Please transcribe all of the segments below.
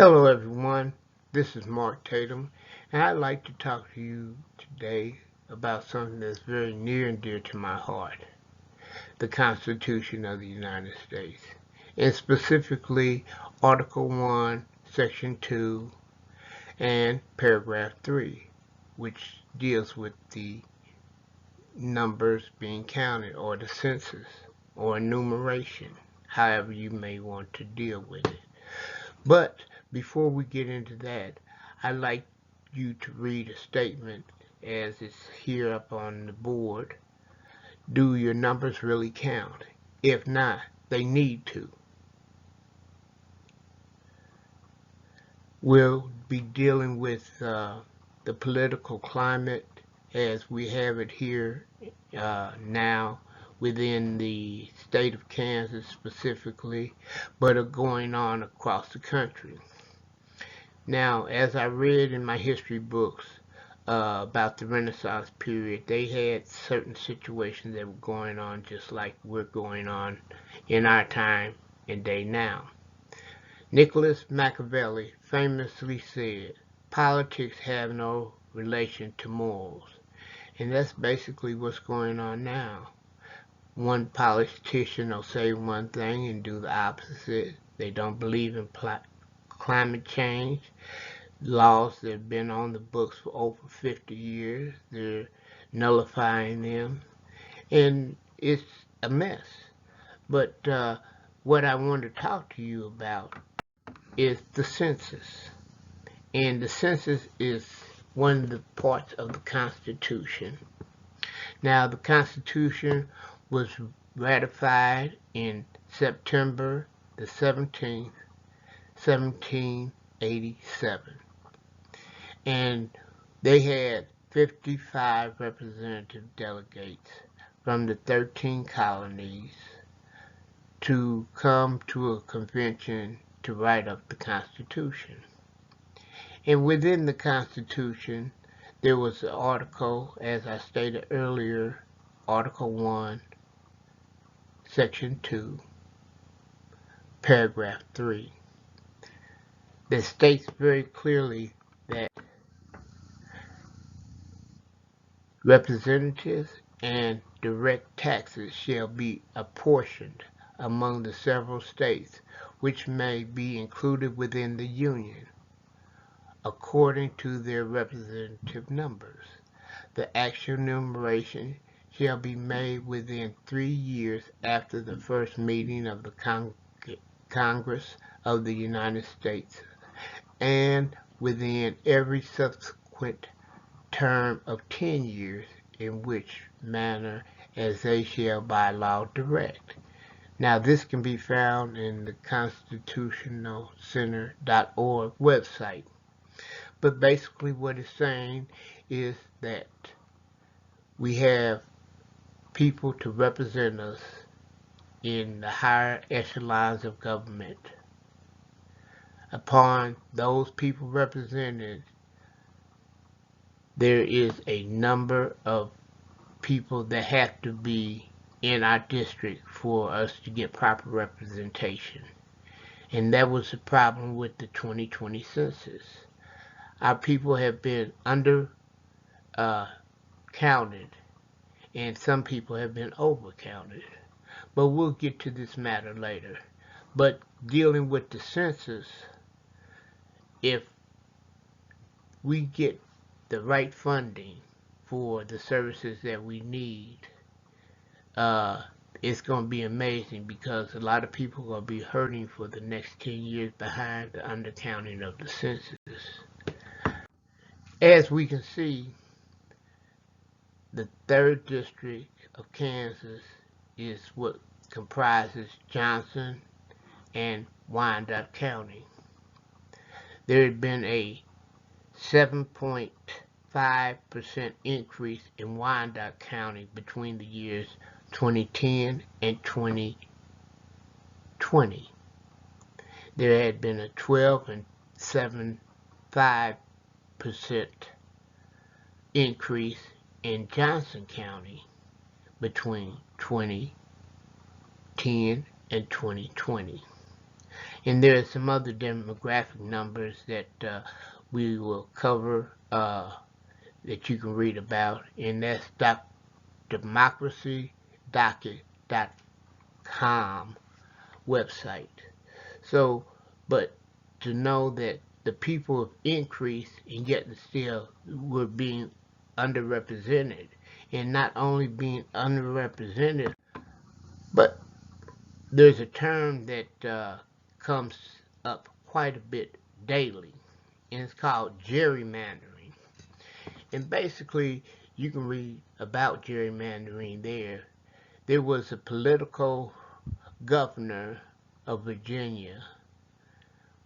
Hello everyone, this is Mark Tatum, and I'd like to talk to you today about something that's very near and dear to my heart, the Constitution of the United States, and specifically Article 1, Section 2, and Paragraph 3, which deals with the numbers being counted, or the census, or enumeration, however you may want to deal with it. But before we get into that, I'd like you to read a statement as it's here up on the board. Do your numbers really count? If not, they need to. We'll be dealing with the political climate as we have it here now within the state of Kansas specifically, but are going on across the country. Now, as I read in my history books about the Renaissance period, they had certain situations that were going on just like we're going on in our time and day now. Nicholas Machiavelli famously said, politics have no relation to morals. And that's basically what's going on now. One politician will say one thing and do the opposite. They don't believe in climate change. Laws that have been on the books for over 50 years, they're nullifying them, and it's a mess. But what I want to talk to you about is the census. And the census is one of the parts of the Constitution. Now, the Constitution was ratified in September the 17th, 1787. And they had 55 representative delegates from the 13 colonies to come to a convention to write up the Constitution. And within the Constitution, there was an article, as I stated earlier, Article 1, Section 2, Paragraph 3, that states very clearly that representatives and direct taxes shall be apportioned among the several states which may be included within the Union, according to their representative numbers. The actual enumeration shall be made within 3 years after the first meeting of the Congress of the United States, and within every subsequent term of 10 years, in which manner as they shall by law direct. Now, this can be found in the constitutionalcenter.org website. But basically what it's saying is that we have people to represent us in the higher echelons of government. Upon those people represented, there is a number of people that have to be in our district for us to get proper representation. And that was the problem with the 2020 census. Our people have been counted, and some people have been overcounted. But we'll get to this matter later. But dealing with the census, if we get the right funding for the services that we need, it's going to be amazing, because a lot of people are going to be hurting for the next 10 years behind the undercounting of the census. As we can see, the 3rd District of Kansas is what comprises Johnson and Wyandotte County. There had been a 7.5% increase in Wyandotte County between the years 2010 and 2020. There had been a 12.75% increase in Johnson County between 2010 and 2020. And there are some other demographic numbers that we will cover that you can read about, and that's democracydocket.com website. So, but to know that the people have increased and yet still we're being underrepresented, and not only being underrepresented, but there's a term that comes up quite a bit daily, and it's called gerrymandering. And basically, you can read about gerrymandering there. There was a political governor of Virginia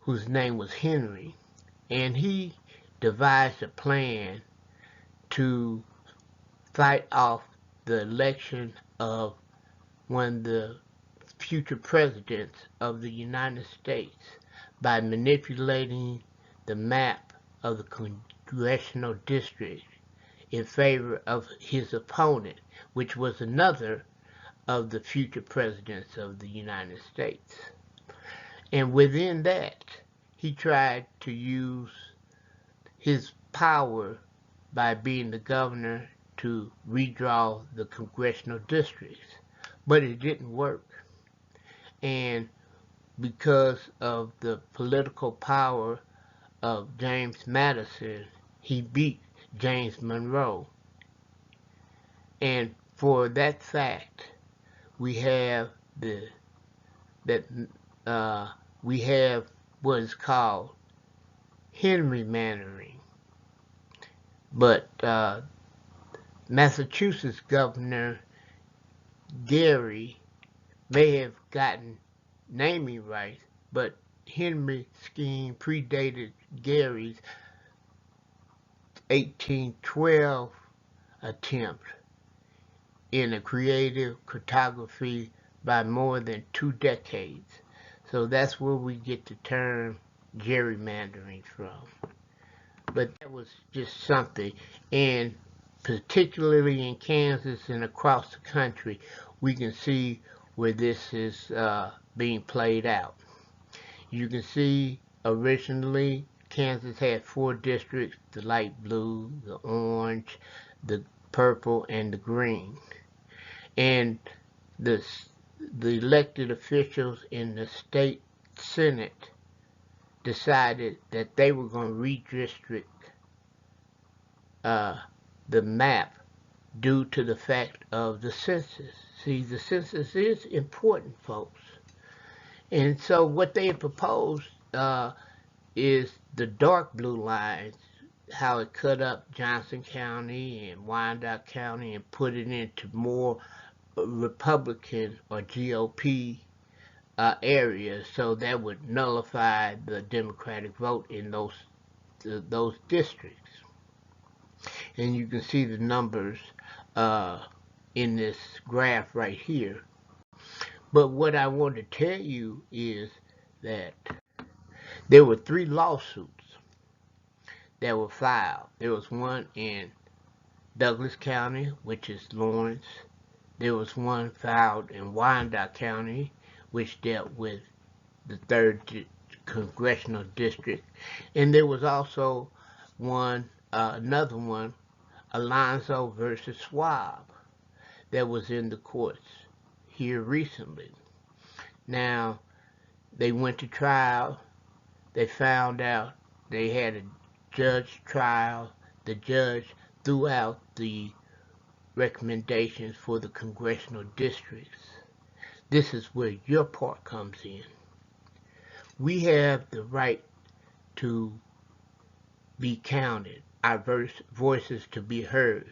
whose name was Henry, and he devised a plan to fight off the election of one of the future presidents of the United States by manipulating the map of the congressional district in favor of his opponent, which was another of the future presidents of the United States. And within that, he tried to use his power by being the governor to redraw the congressional districts. But it didn't work. And because of the political power of James Madison, he beat James Monroe. And for that fact, we have we have what is called gerrymandering. But Massachusetts Governor Gary may have gotten naming rights, but Henry's scheme predated Gary's 1812 attempt in a creative cartography by more than 2 decades. So that's where we get the term gerrymandering from. But that was just something, and particularly in Kansas and across the country, we can see where this is being played out. You can see originally Kansas had 4 districts: the light blue, the orange, the purple, and the green. And the elected officials in the state Senate decided that they were going to redistrict the map due to the fact of the census. See, the census is important, folks. And so what they proposed is the dark blue lines, how it cut up Johnson County and Wyandotte County and put it into more Republican or GOP areas, so that would nullify the Democratic vote in those districts. And you can see the numbers in this graph right here. But what I want to tell you is that there were 3 lawsuits that were filed. There was one in Douglas County, which is Lawrence. There was one filed in Wyandotte County, which dealt with the 3rd congressional district. And there was also another one, Alonzo versus Schwab, that was in the courts here recently. Now, they went to trial. They found out they had a judge trial. The judge threw out the recommendations for the congressional districts. This is where your part comes in. We have the right to be counted, our voices to be heard.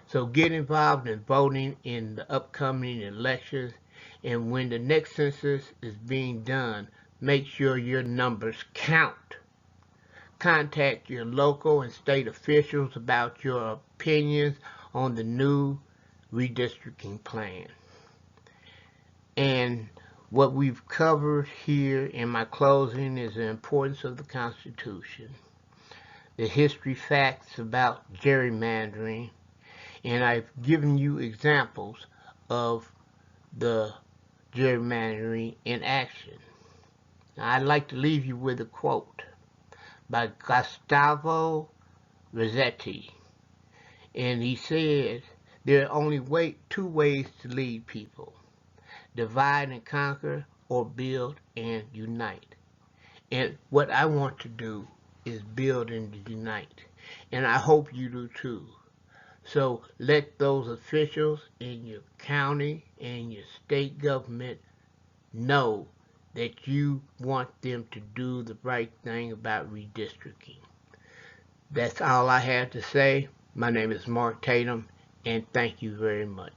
So get involved in voting in the upcoming elections, and when the next census is being done, make sure your numbers count. Contact your local and state officials about your opinions on the new redistricting plan. And what we've covered here in my closing is the importance of the Constitution, the history facts about gerrymandering, and I've given you examples of the gerrymandering in action. Now, I'd like to leave you with a quote by Gustavo Rossetti, and he says, there are only two ways to lead people: divide and conquer, or build and unite. And what I want to do is build and unite, and I hope you do too. So let those officials in your county and your state government know that you want them to do the right thing about redistricting. That's all I have to say. My name is Mark Tatum, and thank you very much.